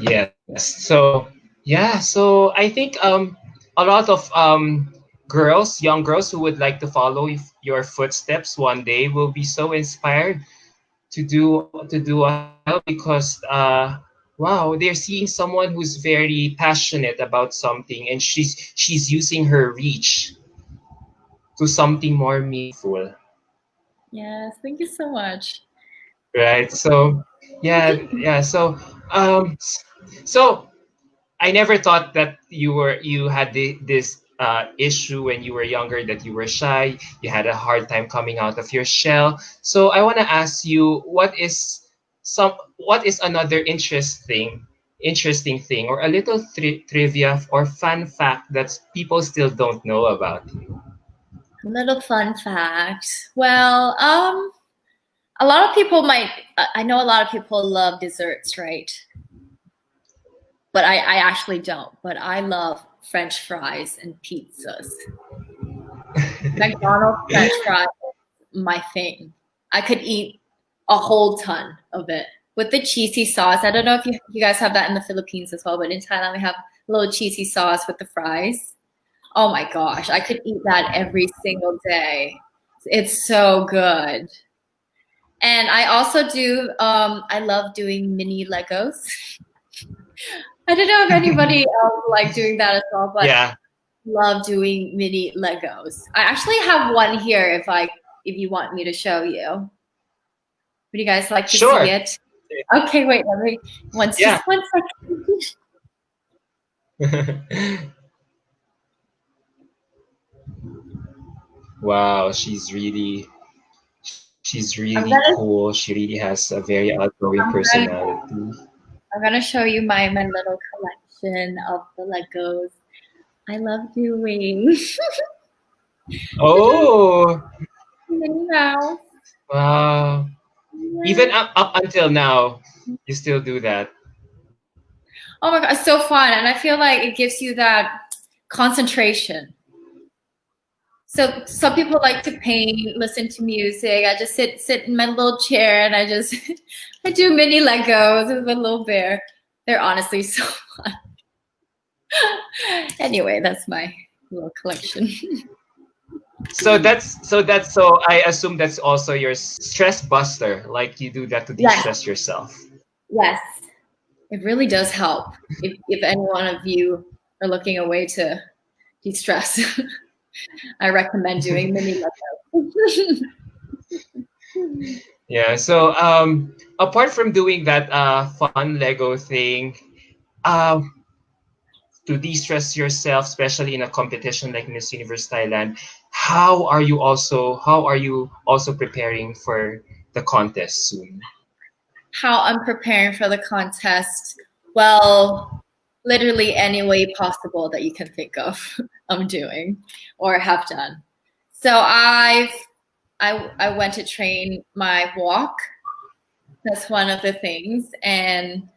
Yes. So yeah, so I think a lot of girls, young girls who would like to follow your footsteps one day will be so inspired to do as well because wow, they're seeing someone who's very passionate about something and she's using her reach to something more meaningful. Yes, thank you so much. Right? So yeah, yeah. So um so I never thought that you had this issue when you were younger, that you were shy, you had a hard time coming out of your shell. So I want to ask you, what is another interesting thing, or a little trivia or fun fact that people still don't know about you? Little fun fact. Well, a lot of people might. I know a lot of people love desserts, right? But I actually don't. But I love French fries and pizzas. McDonald's French fries, my thing. I could eat a whole ton of it with the cheesy sauce. I don't know if you guys have that in the Philippines as well, but in Thailand we have a little cheesy sauce with the fries. Oh my gosh, I could eat that every single day. It's so good. And I also do, I love doing mini Legos. I don't know if anybody else like doing that as well, but Yeah, love doing mini Legos. I actually have one here if you want me to show you. Would you guys like to see sure. it? Okay, wait, let me Yeah. just 1 second. Wow, she's I'm really gonna cool. She really has a very outgoing I'm gonna personality. I'm gonna show you my little collection of the Legos I love doing. I do Oh, Minnie Mouse. wow. Even Yeah. up until now, you still do that. Oh my god, it's so fun, and I feel like it gives you that concentration. So some people like to paint, listen to music. I just sit in my little chair and I just I do mini Legos with my little bear. They're honestly so fun. Anyway, that's my little collection. So I assume that's also your stress buster. Like you do that to Yes, de-stress yourself. yes, it really does help. If any one of you are looking a way to de-stress, I recommend doing mini Legos. Yeah. So apart from doing that fun Lego thing, um to de-stress yourself, especially in a competition like Miss Universe Thailand, how are you also preparing for the contest soon? How I'm preparing for the contest. Well, literally any way possible that you can think of, I'm doing or have done. So I went to train my walk. That's one of the things, and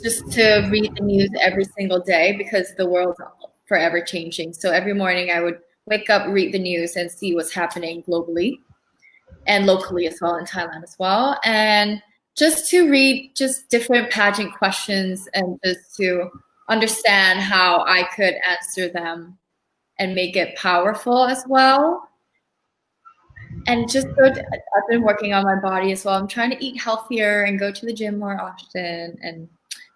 just to read the news every single day because the world's forever changing. So every morning I would wake up, read the news, and see what's happening globally and locally as well in Thailand as well. And just to read just different pageant questions and just to understand how I could answer them and make it powerful as well. And just I've been working on my body as well. I'm trying to eat healthier and go to the gym more often. And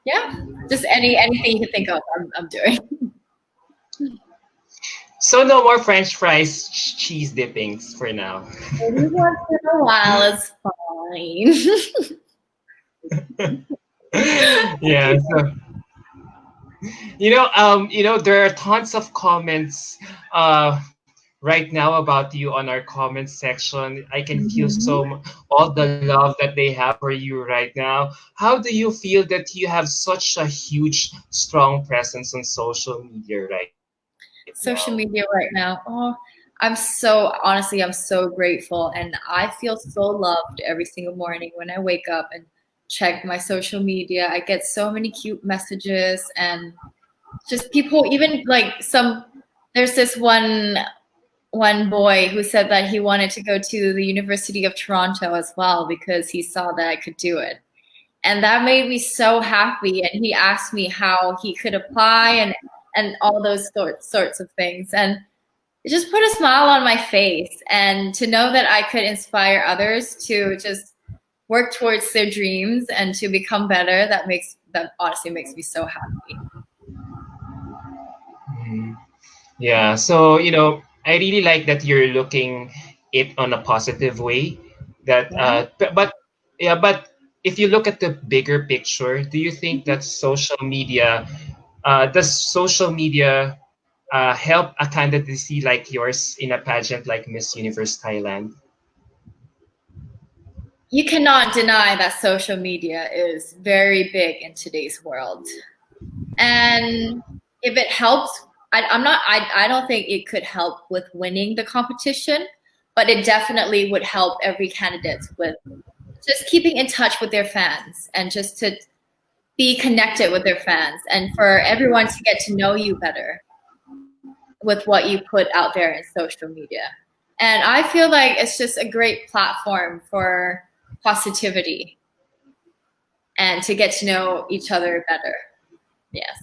yeah, just anything you can think of, I'm doing. So no more French fries, cheese dippings for now. Maybe once in a while is fine. Yeah. So there are tons of comments right now about you on our comment section. I can feel Mhm. all the love that they have for you right now. How do you feel that you have such a huge, strong presence on social media right now? Social media right now. Oh, I'm so grateful and I feel so loved every single morning when I wake up and check my social media. I get so many cute messages and just people even like some there's this one boy who said that he wanted to go to the University of Toronto as well because he saw that I could do it. And that made me so happy. And he asked me how he could apply and all those sorts of things. And it just put a smile on my face. And to know that I could inspire others to just work towards their dreams and to become better, that honestly makes me so happy. Mhm. Yeah. So, I really like that you're looking it on a positive way. That, Yeah. but yeah, but if you look at the bigger picture, do you think that does social media help a candidacy like yours in a pageant like Miss Universe Thailand? You cannot deny that social media is very big in today's world. And if it helps, I don't think it could help with winning the competition, but it definitely would help every candidate with just keeping in touch with their fans and just to be connected with their fans and for everyone to get to know you better with what you put out there in social media. And I feel like it's just a great platform for positivity and to get to know each other better. Yes.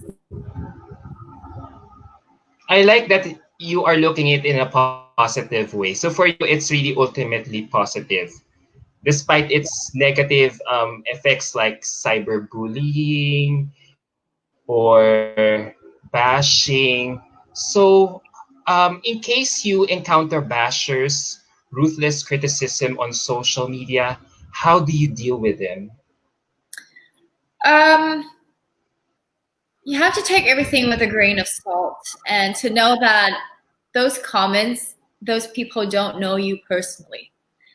I like that you are looking at it in a positive way. So for you, it's really ultimately positive, despite its negative effects like cyberbullying or bashing. So, in case you encounter bashers, ruthless criticism on social media, how do you deal with them? Um, you have to take everything with a grain of salt and to know that those comments, those people don't know you personally.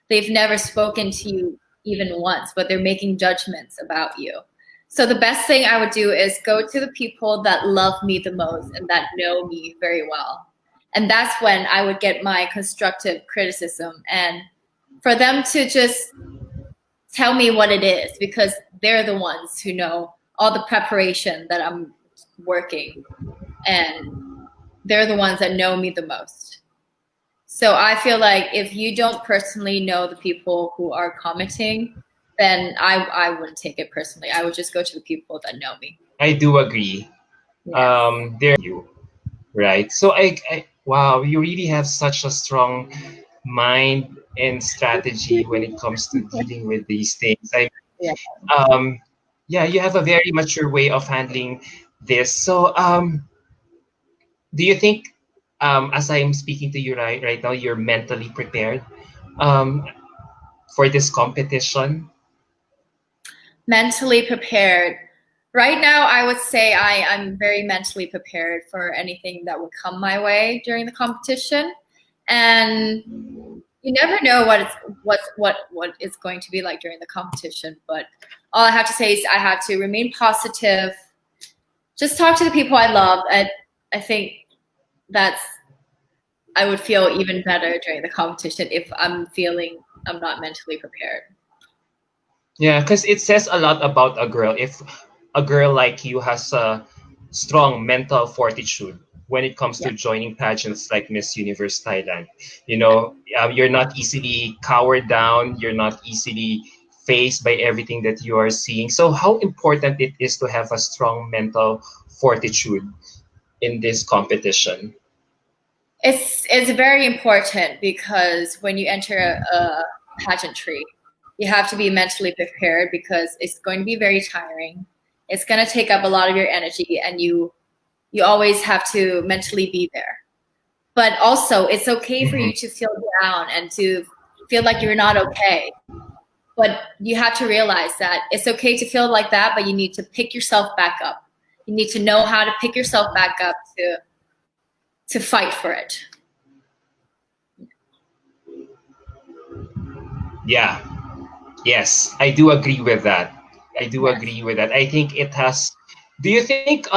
They've never spoken to you even once, but they're making judgments about you. So the best thing I would do is go to the people that love me the most and that know me very well. And that's when I would get my constructive criticism and for them to just tell me what it is because they're the ones who know all the preparation that I'm working and they're the ones that know me the most. So I feel like if you don't personally know the people who are commenting, then I wouldn't take it personally. I would just go to the people that know me. I do agree. Yes. There you, right? So wow, you really have such a strong mind and strategy when it comes to dealing with these things. Yeah. Um, yeah, you have a very mature way of handling this. So, do you think, as I'm speaking to you right now, you're mentally prepared um, for this competition? Mentally prepared. Right now, I would say I'm very mentally prepared for anything that would come my way during the competition. And you never know what it's going to be like during the competition. But all I have to say is I have to remain positive. Just talk to the people I love. I think that's I would feel even better during the competition if I'm feeling I'm not mentally prepared. Yeah, because it says a lot about a girl. If a girl like you has a strong mental fortitude when it comes Yeah. to joining pageants like Miss Universe Thailand, you're not easily cowered down. You're not easily faced by everything that you are seeing. So, how important it is to have a strong mental fortitude in this competition? It's very important because when you enter a pageantry, you have to be mentally prepared because it's going to be very tiring. It's going to take up a lot of your energy, and you always have to mentally be there. But also, it's okay for Mhm. you to feel down and to feel like you're not okay. But you have to realize that it's okay to feel like that, but you need to pick yourself back up. You need to know how to pick yourself back up to fight for it. Yeah, yes, I do agree with that. I do Yes. agree with that. I think it has. Do you think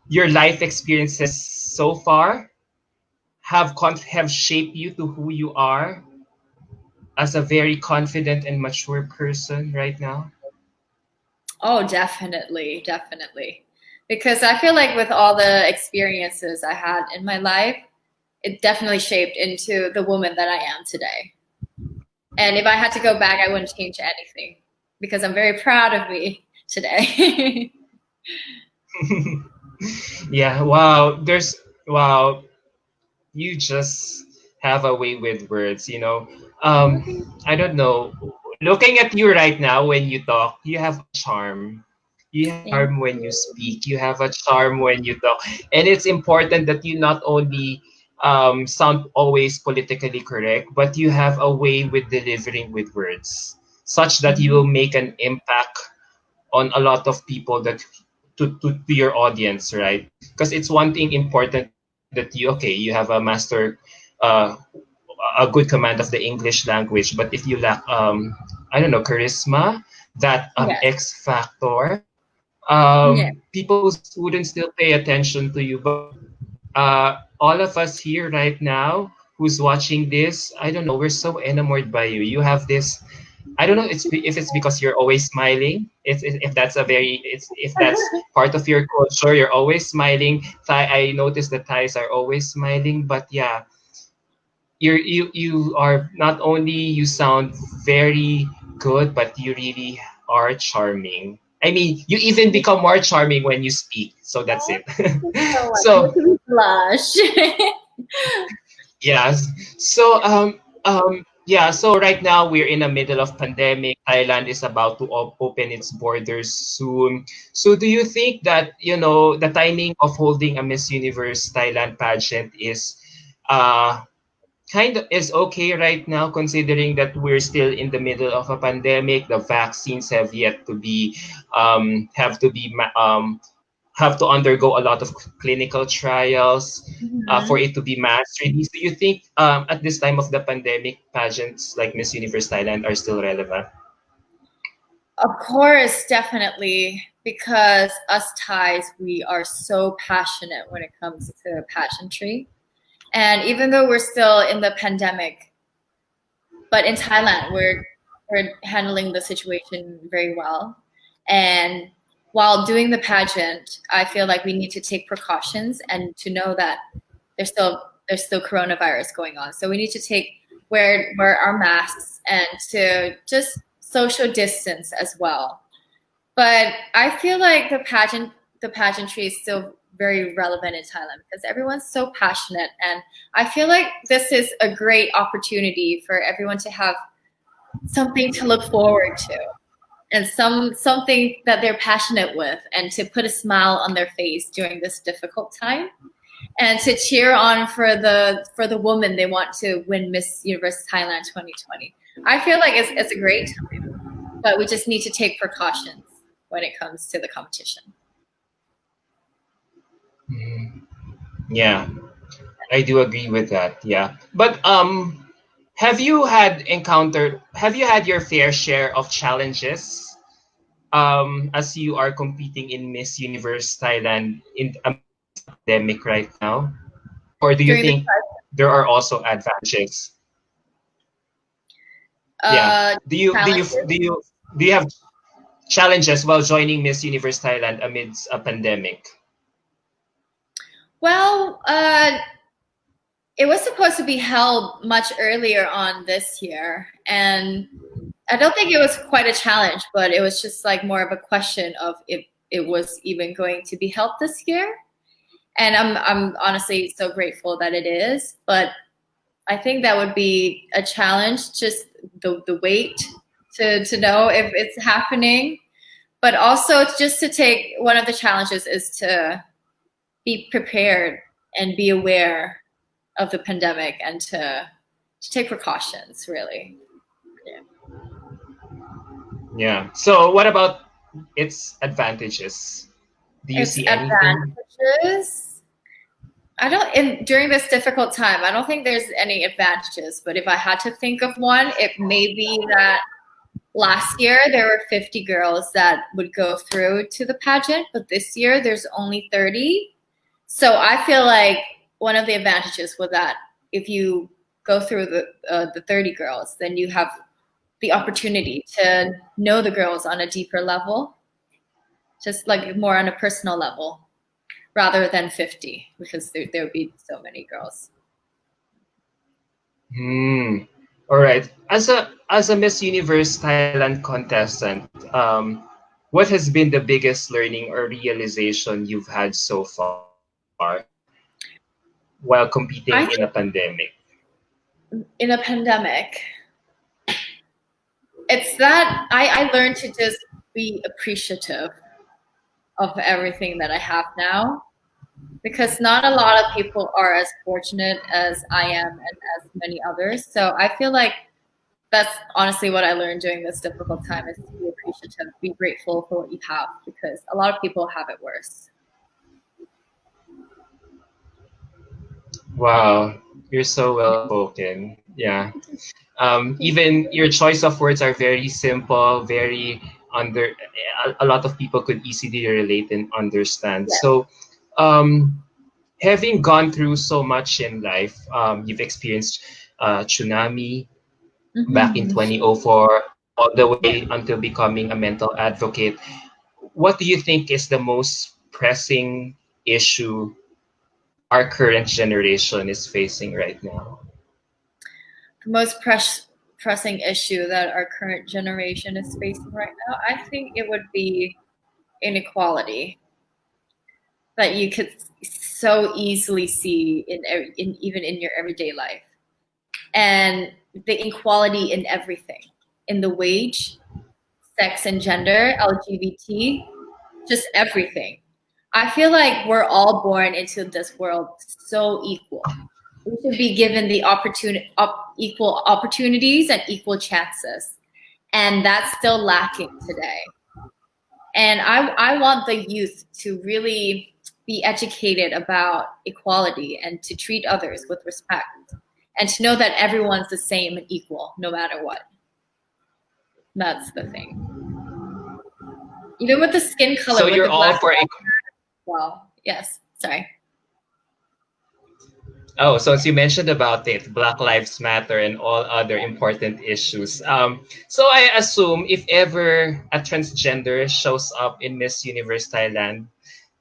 your life experiences so far have shaped you to who you are as a very confident and mature person right now? Oh, definitely, definitely. Because I feel like with all the experiences I had in my life, it definitely shaped into the woman that I am today. And if I had to go back, I wouldn't change anything because I'm very proud of me today. Yeah, wow. Wow, you just have a way with words, you know. I don't know. Looking at you right now when you talk, you have a charm. You have Thank charm when you you. speak. You have a charm when you talk. And it's important that you not only sound always politically correct, but you have a way with delivering with words, such that you will Mhm. make an impact on a lot of people that to your audience, right? Because it's one thing important that you have a master uh, a good command of the English language, but if you lack I don't know, charisma, that Yes. X factor, Yeah. people wouldn't still pay attention to you. But all of us here right now who's watching this, I don't know, we're so enamored by you. You have this, I don't know if it's because you're always smiling. If that's a very, it's if that's part of your culture, you're always smiling. I noticed that Thais are always smiling, but yeah, you are not only you sound very good, but you really are charming. I mean, you even become more charming when you speak. So that's Oh, it. thank you so much. So Making me blush. yes. So yeah, so right now we're in the middle of pandemic. Thailand is about to open its borders soon. So do you think that, you know, the timing of holding a Miss Universe Thailand pageant is uh kind of is okay right now, considering that we're still in the middle of a pandemic. The vaccines have yet to be have to undergo a lot of clinical trials for Mhm. it to be mass release. Do you think at this time of the pandemic, pageants like Miss Universe Thailand are still relevant? Of course, definitely, because us Thais, we are so passionate when it comes to pageantry. And even though we're still in the pandemic, but in Thailand, we're handling the situation very well. And while doing the pageant, I feel like we need to take precautions and to know that there's still coronavirus going on. So we need to wear our masks and to just social distance as well. But I feel like the pageantry is still very relevant in Thailand because everyone's so passionate, and I feel like this is a great opportunity for everyone to have something to look forward to and something that they're passionate with, and to put a smile on their face during this difficult time, and to cheer on for the woman they want to win Miss Universe Thailand 2020. I feel like it's a great time, but we just need to take precautions when it comes to the competition. Mhm. Yeah, I do agree with that. Yeah, but have you had your fair share of challenges as you are competing in Miss Universe Thailand in amidst a pandemic right now? Or do you During the think there are also advantages? Yeah. uh, challenges, Do you have challenges while joining Miss Universe Thailand amidst a pandemic? well, it was supposed to be held much earlier on this year, and I don't think it was quite a challenge, but it was just like more of a question of if it was even going to be held this year. And I'm honestly so grateful that it is, but I think that would be a challenge, just the wait to know if it's happening. But also, it's just to take one of the challenges is to be prepared and be aware of the pandemic and to take precautions, really. Yeah. Yeah. So what about its advantages? Do you Its see anything? advantages. I don't in during this difficult time, I don't think there's any advantages, but if I had to think of one, it may be that last year there were 50 girls that would go through to the pageant, but this year there's only 30. So I feel like one of the advantages was that if you go through the 30 girls, then you have the opportunity to know the girls on a deeper level, just like more on a personal level, rather than 50, because there would be so many girls. Hmm. All right. As a Miss Universe Thailand contestant, what has been the biggest learning or realization you've had so far while competing in a I pandemic? think in a pandemic, it's that I learned to just be appreciative of everything that I have now, because not a lot of people are as fortunate as I am and as many others. So I feel like that's honestly what I learned during this difficult time, is to be appreciative, be grateful for what you have, because a lot of people have it worse. Wow, you're so well spoken. Yeah. Even your choice of words are very simple, very under. A lot of people could easily relate and understand. Yes. So, um, having gone through so much in life, you've experienced tsunami back in Mm-hmm. 2004, all the way until becoming a mental advocate. What do you think is the most pressing issue our current generation is facing right now? The most pressing issue that our current generation is facing right now, I think it would be inequality, that you could so easily see in even in your everyday life, and the inequality in everything, in the wage, sex and gender, LGBT, just everything. I feel like we're all born into this world so equal. We should be given the equal opportunities and equal chances, and that's still lacking today. And I want the youth to really be educated about equality and to treat others with respect, and to know that everyone's the same and equal no matter what. That's the thing. Even with the skin So color, with you're the all black, for well, yes, sorry. Oh, so as you mentioned about it, Black Lives Matter and all other important issues. So I assume if ever a transgender shows up in Miss Universe Thailand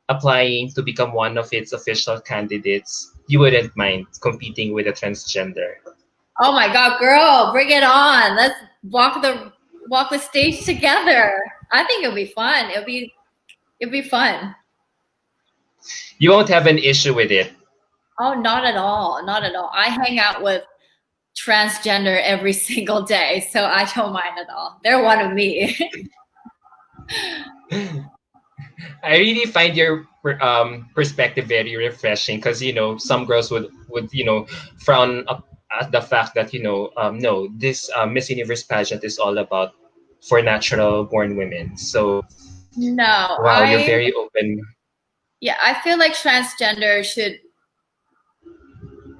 applying to become one of its official candidates, you wouldn't mind competing with a transgender. Oh my God, girl, bring it on. Let's walk the stage together. I think it'll be fun. It'll be fun. You won't have an issue with it. Oh, not at all. Not at all. I hang out with transgender every single day, so I don't mind at all. They're one of me. I really find your perspective very refreshing because some girls would frown up at the fact that no, this Miss Universe pageant is all about for natural born women. So No, wow, you're very open. yeah, I feel like transgender should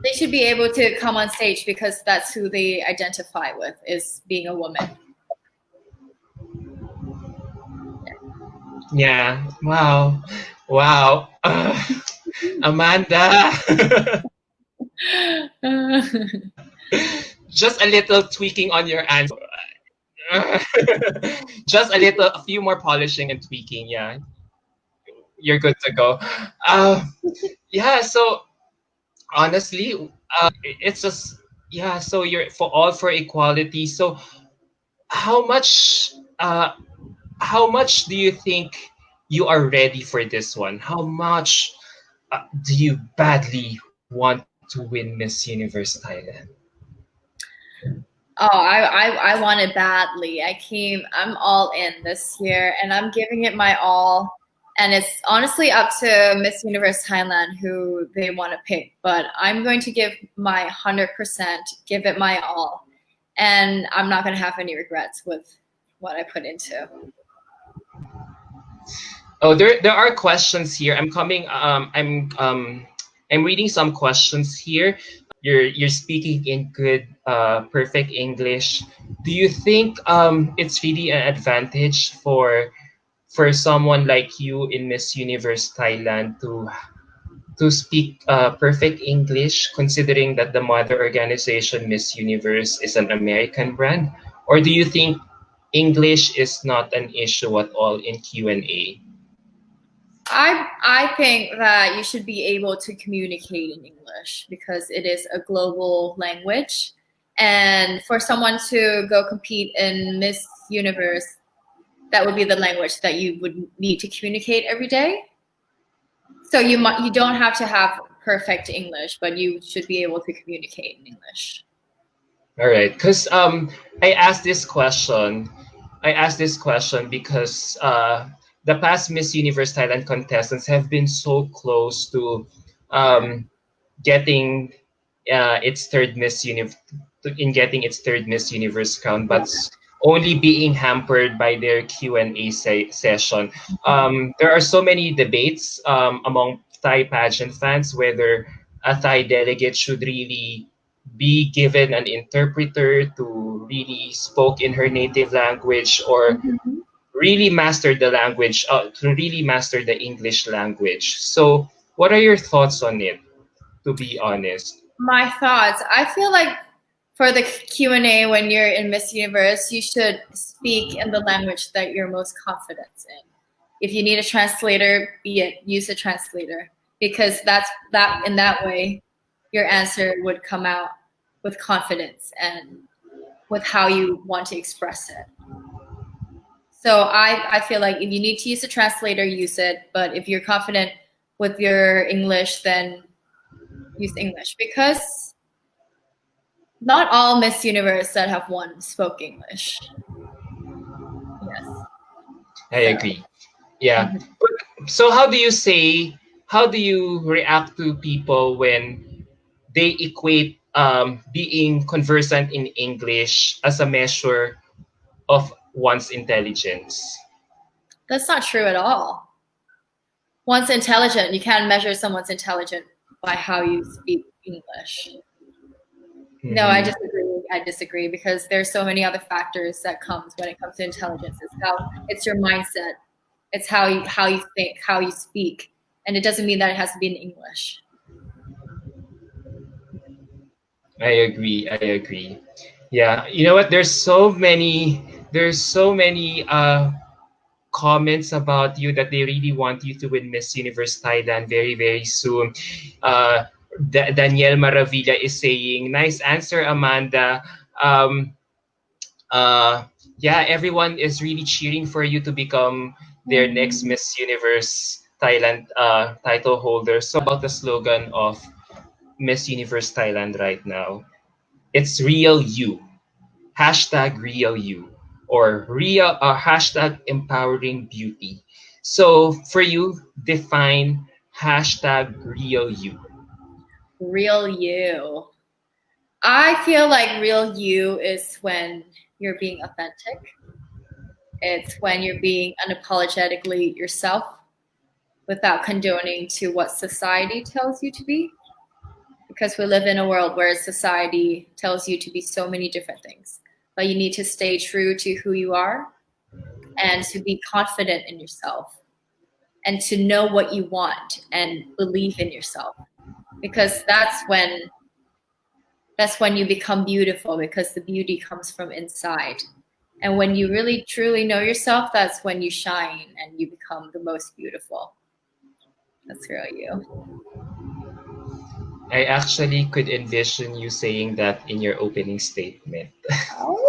they should be able to come on stage because that's who they identify with, is being a woman. Yeah. Wow. Wow. Amanda. Just a little tweaking on your answer. Just a few more polishing and tweaking. Yeah, you're good to go. Uh, yeah. So honestly, it's just yeah. So you're for all for equality. So how much? Uh, how much do you think you are ready for this one? How much do you badly want to win Miss Universe Thailand? Oh, I want it badly. I'm all in this year and I'm giving it my all. And it's honestly up to Miss Universe Thailand who they want to pick. But I'm going to give my 100%, give it my all. And I'm not going to have any regrets with what I put into. Oh, there are questions here. I'm reading some questions here. You're speaking in good perfect English. Do you think it's really an advantage for someone like you in Miss Universe Thailand to speak perfect English, considering that the mother organization Miss Universe is an American brand? Or do you think English is not an issue at all in Q&A? I think that you should be able to communicate in English because it is a global language. And for someone to go compete in Miss Universe, that would be the language that you would need to communicate every day. So you don't have to have perfect English, but you should be able to communicate in English. All right, because I asked this question. I asked this question because the past Miss Universe Thailand contestants have been so close to getting its third Miss Universe in getting its third Miss Universe crown, but only being hampered by their Q&A session. There are so many debates among Thai pageant fans whether a Thai delegate should really be given an interpreter to really spoke in her native language or Mm-hmm. really master the language, to really master the English language. So, what are your thoughts on it, to be honest? My thoughts. I feel like for the Q&A when you're in Miss Universe, you should speak in the language that you're most confident in. If you need a translator, use a translator, because that in that way your answer would come out with confidence and with how you want to express it. So I feel like if you need to use a translator, use it. But if you're confident with your English, then use English, because not all Miss Universe that have won spoke English. Yes. I So agree. Yeah. mhm. So, how do you react to people when they equate being conversant in English as a measure of one's intelligence? That's not true at all. One's intelligent. You can't measure someone's intelligence by how you speak English. No, I Mhm. disagree. I disagree, because there's so many other factors that comes when it comes to intelligence. It's your mindset. It's how you think, how you speak, and it doesn't mean that it has to be in English. I agree. I agree. Yeah. You know what? There's so many comments about you that they really want you to win Miss Universe Thailand very, very soon. Uh, Danielle Maravilla is saying, "Nice answer, Amanda." Um, uh, yeah, everyone is really cheering for you to become their next Mm. Miss Universe Thailand title holder. So, what about the slogan of Miss Universe Thailand right now? It's real you. Hashtag real you, or real hashtag empowering beauty. So for you, define hashtag real you. Real you. I feel like real you is when you're being authentic. It's when you're being unapologetically yourself without condoning to what society tells you to be. Because we live in a world where society tells you to be so many different things. But you need to stay true to who you are and to be confident in yourself and to know what you want and believe in yourself. Because that's when you become beautiful, because the beauty comes from inside. And when you really truly know yourself, that's when you shine and you become the most beautiful. That's real you. I actually could envision you saying that in your opening statement. Oh,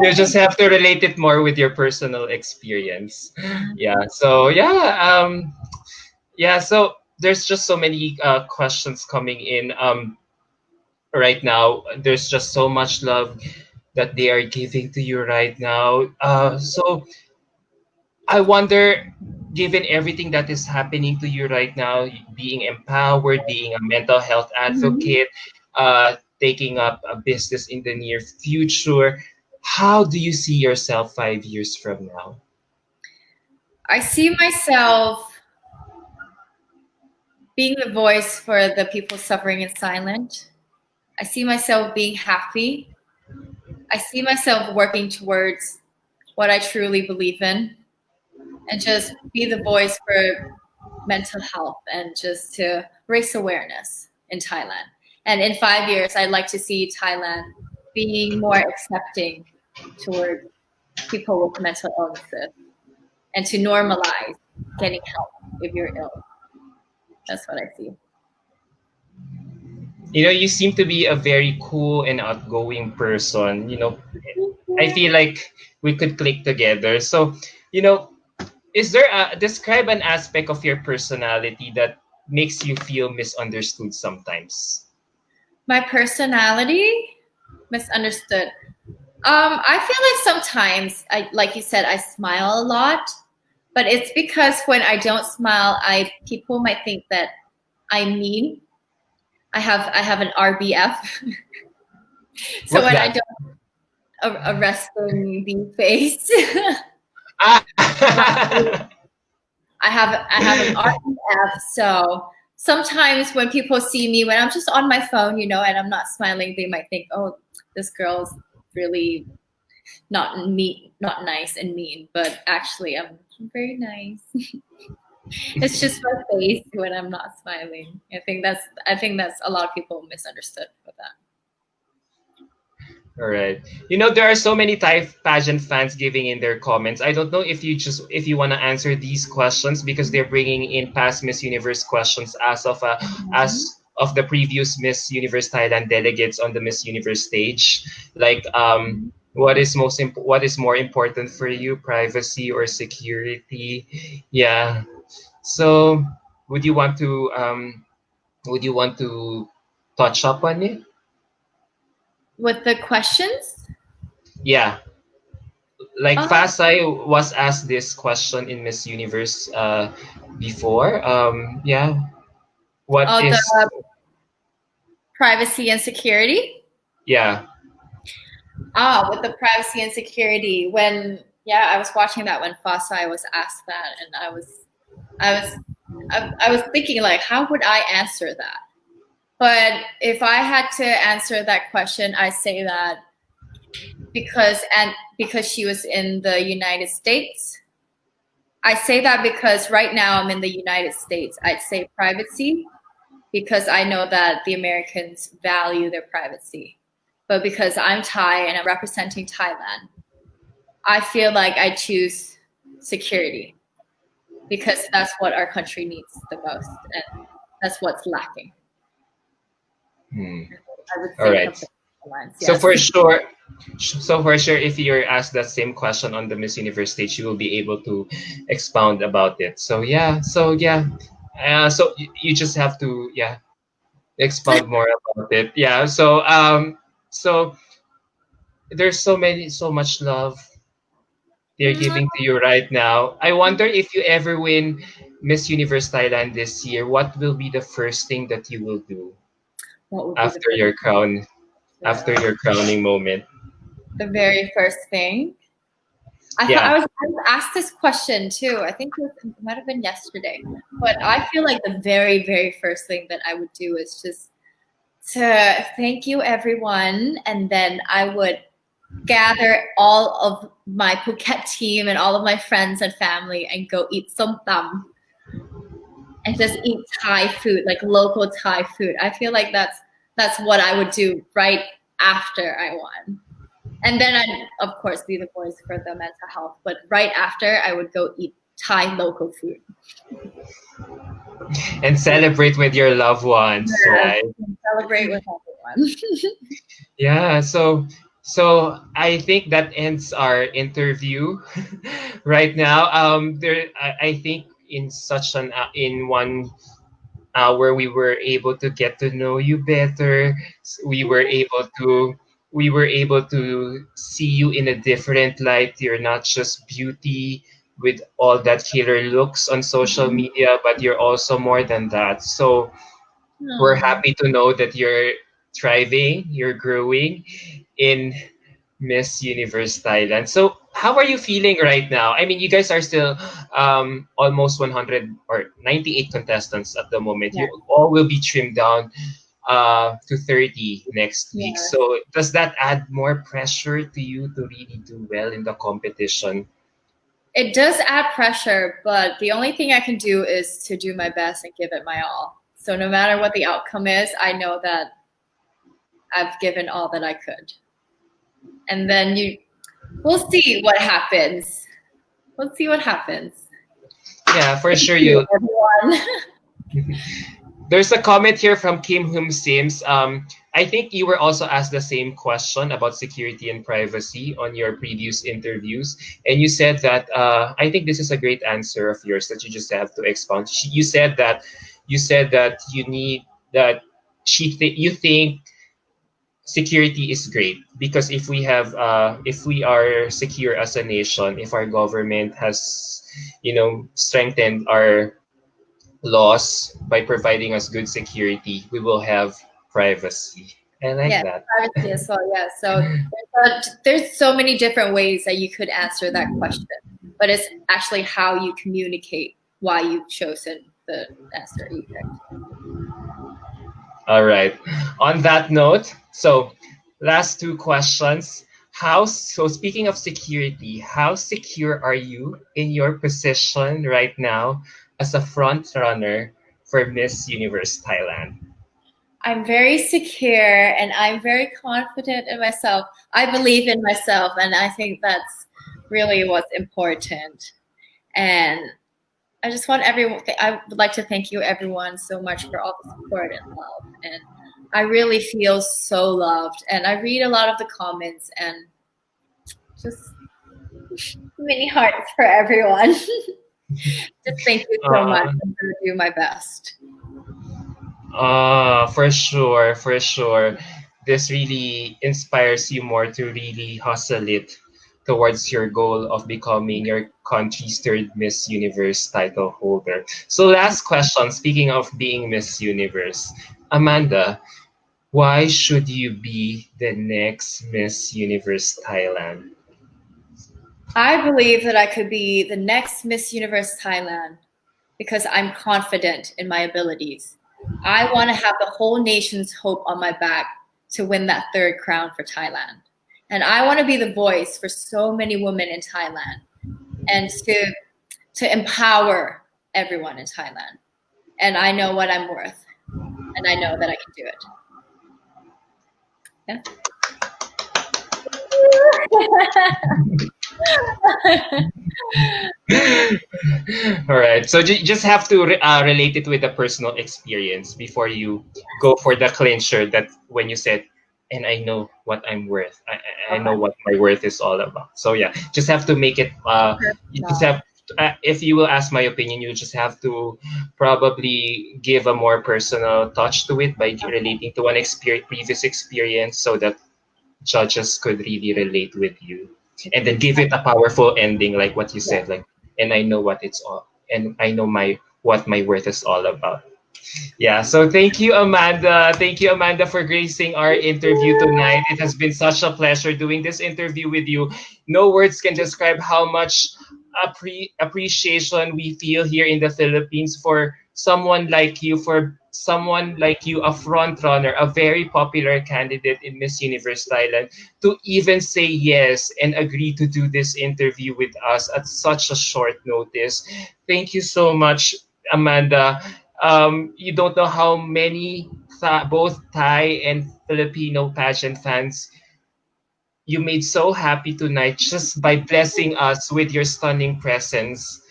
You just have to relate it more with your personal experience. Yeah. So yeah. So there's just so many questions coming in. Right now. There's just so much love that they are giving to you right now. So I wonder, given everything that is happening to you right now, being empowered, being a mental health Mhm. advocate, taking up a business in the near future, how do you see yourself 5 years from now? I see myself being the voice for the people suffering in silence. I see myself being happy. I see myself working towards what I truly believe in, and just be the voice for mental health and just to raise awareness in Thailand. And in 5 years, I'd like to see Thailand being more accepting toward people with mental illnesses and to normalize getting help if you're ill. That's what I see. You seem to be a very cool and outgoing person. Thank I you. feel like we could click together. So, you know, is there describe an aspect of your personality that makes you feel misunderstood sometimes? My personality misunderstood. I feel like sometimes like you said, I smile a lot, but it's because when I don't smile, I people might think that I'm mean. I have an RBF. So What's when I that? don't a resting bee face, Ah! I have an RBF. So sometimes when people see me when I'm just on my phone, and I'm not smiling, they might think, "Oh, this girl's really not nice and mean." But actually, I'm very nice. It's just my face when I'm not smiling. I think that's a lot of people misunderstood with that. All right. There are so many Thai pageant fans giving in their comments. I don't know if you want to answer these questions because they're bringing in past Miss Universe questions Mhm. as of the previous Miss Universe Thailand delegates on the Miss Universe stage. Like, what is more important for you, privacy or security? Yeah. So, would you want to touch up on it? With the questions, Yeah. Like uh, Fasai was asked this question in Miss Universe before. Yeah, what the is privacy and security. yeah With the privacy and security, I was watching that when Fasai was asked that, and I was, I was thinking like, how would I answer that? But if I had to answer that question, I say that because she was in the United States. I say that because right now I'm in the United States. I'd say privacy because I know that the Americans value their privacy. But because I'm Thai and I'm representing Thailand, I feel like I choose security because that's what our country needs the most, and that's what's lacking. hmm. I would All say right. something along those lines. So Yes. for sure, if you're asked that same question on the Miss Universe stage, you will be able to expound about it. So you just have to expound more about it. Yeah. So there's so much love they're giving to you right now. I wonder if you ever win Miss Universe Thailand this year, what will be the first thing that you will do What would be the after first? your crown, after Yeah. your crowning moment? The very first thing. I thought Yeah. I was asked this question too. I think it might have been yesterday. But I feel like the very, very first thing that I would do is just to thank you, everyone. And then I would gather all of my Phuket team and all of my friends and family and go eat some tam and just eat Thai food, like local Thai food. I feel like that's what I would do right after I won. And then I'd, of course, be the voice for the mental health. But right after, I would go eat Thai local food. And celebrate with your loved ones, Yes, right? and celebrate with everyone. Yeah, so I think that ends our interview right now. I think in such an in one where we were able to get to know you better. We were able to see you in a different light. You're not just beauty with all that killer looks on social media, but you're also more than that. So we're Oh, happy to know that you're thriving, you're growing in Miss Universe Thailand. So, how are you feeling right now? I mean, you guys are still almost 100 or 98 contestants at the moment. yeah, You all will be trimmed down to 30 next week. yeah. So, does that add more pressure to you to really do well in the competition? It does add pressure, but the only thing I can do is to do my best and give it my all. So no matter what the outcome is, I know that I've given all that I could. And then we'll see what happens. We'll see what happens. Yeah, for Thank sure you, you everyone. There's a comment here from Kim Hum Sims. I think you were also asked the same question about security and privacy on your previous interviews, and you said that I think this is a great answer of yours that you just have to expound. You said that you need that you think security is great because if we are secure as a nation, if our government has strengthened our laws by providing us good security, we will have privacy. I like Yeah, that. privacy as well. Yeah. So there's so many different ways that you could answer that question, but it's actually how you communicate why you've chosen the answer you picked. All right. On that note, so last two questions. So speaking of security, how secure are you in your position right now as a front runner for Miss Universe Thailand? I'm very secure and I'm very confident in myself. I believe in myself, and I think that's really what's important. And I just want everyone, I would like to thank you, everyone, so much for all the support and love. And I really feel so loved. And I read a lot of the comments and just many hearts for everyone. Just thank you so much. Uh, I'm going to do my best. for sure, for sure. This really inspires you more to really hustle it towards your goal of becoming your country's third Miss Universe title holder. So, last question, speaking of being Miss Universe, Amanda, why should you be the next Miss Universe Thailand? I believe that I could be the next Miss Universe Thailand because I'm confident in my abilities. I want to have the whole nation's hope on my back to win that third crown for Thailand. And I want to be the voice for so many women in Thailand and to empower everyone in Thailand. And I know what I'm worth. And I know that I can do it. Yeah. All right. So you just have to relate it with the personal experience before you go for the clincher. That when you said, "And I know what I'm worth. I know what my worth is all about." So yeah, just have to make it. You just have. If you will ask my opinion, you just have to probably give a more personal touch to it by relating to an previous experience, so that judges could really relate with you, and then give it a powerful ending, like what you said, like, and I know what it's all, and I know what my worth is all about. Yeah, so thank you, Amanda. Thank you, Amanda, for gracing our interview tonight. It has been such a pleasure doing this interview with you. No words can describe how much appreciation we feel here in the Philippines for someone like you, a front runner, a very popular candidate in Miss Universe Thailand, to even say yes and agree to do this interview with us at such a short notice. Thank you so much, Amanda. You don't know how many both Thai and Filipino pageant fans you made so happy tonight just by blessing us with your stunning presence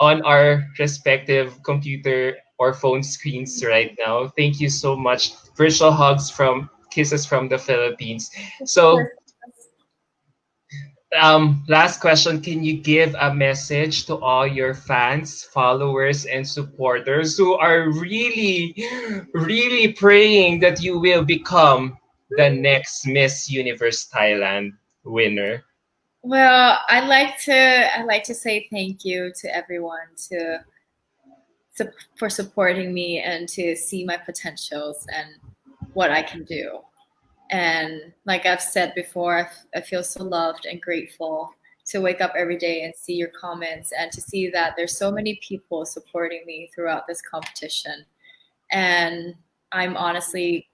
on our respective computer or phone screens right now. Thank you so much. Virtual hugs from kisses from the Philippines. So last question, can you give a message to all your fans, followers, and supporters who are really, really praying that you will become the next Miss Universe Thailand winner? Well, I like to say thank you to everyone for supporting me and to see my potentials and what I can do. And like I've said before, I feel so loved and grateful to wake up every day and see your comments and to see that there's so many people supporting me throughout this competition. And I'm honestly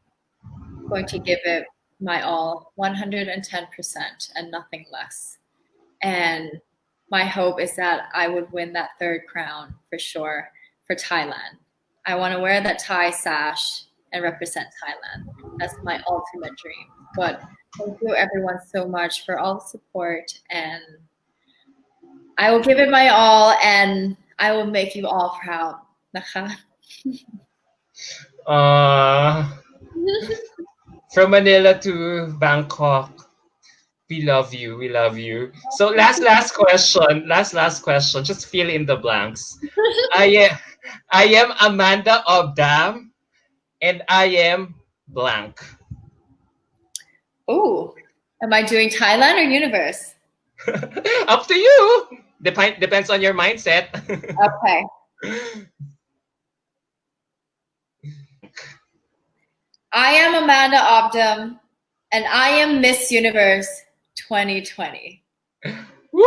going to give it my all, 110% and nothing less. And my hope is that I would win that third crown for sure for Thailand. I want to wear that Thai sash and represent Thailand. That's my ultimate dream. But thank you everyone so much for all the support, and I will give it my all and I will make you all proud. Naka. Uh, from Manila to Bangkok. We love you. We love you. So last question. Last question. Just fill in the blanks. I am I am Amanda Obdam and I am blank. Ooh, am I doing Thailand or Universe? Up to you. Depends on your mindset. Okay. I am Amanda Obdam, and I am Miss Universe 2020. Woo!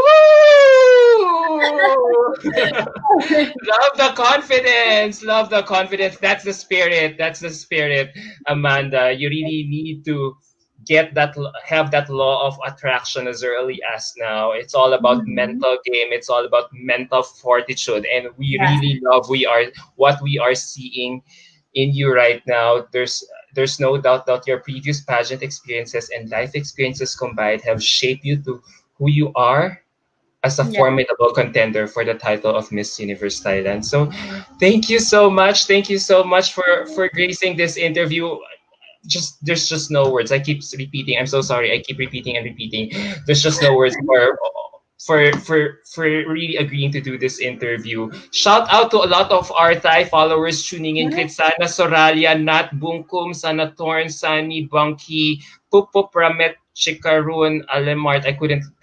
Love the confidence. Love the confidence. That's the spirit. That's the spirit, Amanda. You really need to get that, have that law of attraction as early as now. It's all about Mhm. mental game. It's all about mental fortitude, and we Yes, really love we are what we are seeing in you right now. There's no doubt that your previous pageant experiences and life experiences combined have shaped you to who you are as a yes, formidable contender for the title of Miss Universe Thailand. So thank you so much. Thank you so much for gracing this interview. Just there's just no words. I keep repeating. I'm so sorry. I keep repeating and repeating. There's just no words for really agreeing to do this interview. Shout out to a lot of our Thai followers tuning in. Kritsana Soralia, Nat Bungkum, Sanatorn, Sani, Bangki, Pupup Ramet, Chikarun, Alemart.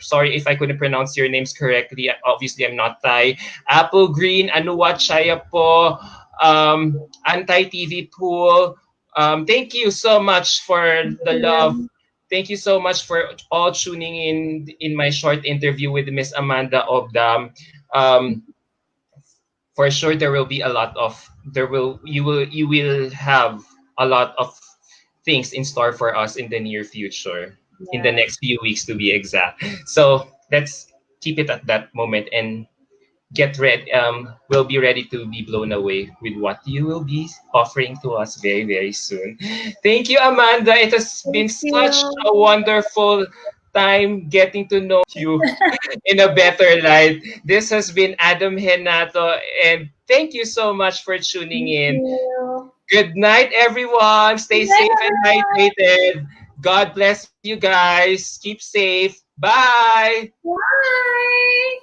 Sorry if I couldn't pronounce your names correctly. Obviously, I'm not Thai. Apple Green, Anuwa Chaya po, Anti TV Pool. Thank you so much for the love. you. Thank you so much for all tuning in my short interview with Miss Amanda Obdam. Um, for sure, there will be a lot of there will you will have a lot of things in store for us in the near future, in the Yes, next few weeks to be exact. So let's keep it at that moment and get ready. We'll be ready to be blown away with what you will be offering to us very, very soon. Thank you, Amanda. It has been thank such you. a wonderful time getting to know you in a better light. This has been Adam Henato, and thank you so much for tuning Thank in. you. Good night, everyone. Good Stay night, safe and everyone. hydrated. God bless you guys. Keep safe. Bye. Bye.